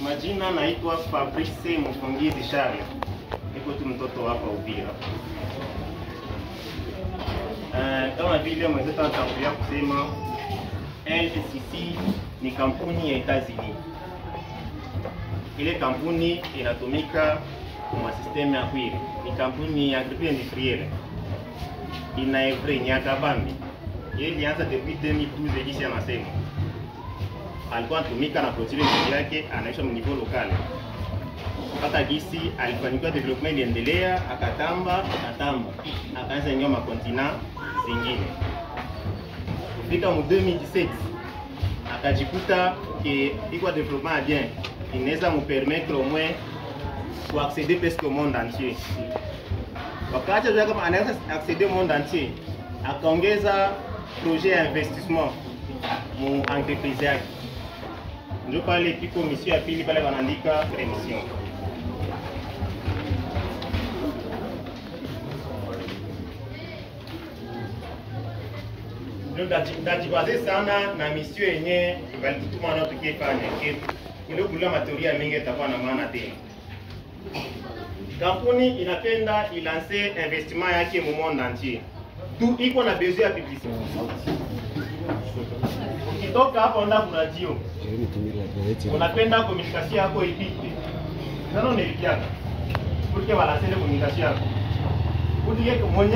Majina naitwa Fabrice Mufungizi Charles. Niko tu mtoto hapa Uvira. Kama vile mwenzetu anatangulia kusema, LCC ni kampuni ya Etats-Unis. Ile kampuni inatumika kwa system ya kwili. Ni kampuni ya agriculture industrielle. Ina evre nyakabambi. Yeye ilianza depuis 2012 jinsi anasema. Alikuwa anatumika na produire yake anaisha mnivo lokale. Hata gisi alifanikiwa development endelea, akatamba, akaanza nyoma continent zingine. Kufika mu 2017 akajikuta que iko development bien, inaweza mu permettre au moins pour accéder presque au monde entier. Wakati ya kama anaweza accéder au monde entier, akaongeza projet ya investissement mu entreprise yake. Ndio pale piko mission ya pili pale wanaandika remission. Ndio dajibaze sana na mission yenye balitutuma na tukifanya ile kula materia mingi itakuwa na maana tena. Kampuni inapenda ilancer investissement yake mu monde entier. Tu iko na besoin ya publicité. Ukitoka hapo enda kwa radio. Unapenda communication yako ipite. Ndio nilikiaka. Porque balancer communication yako. Udie mwenye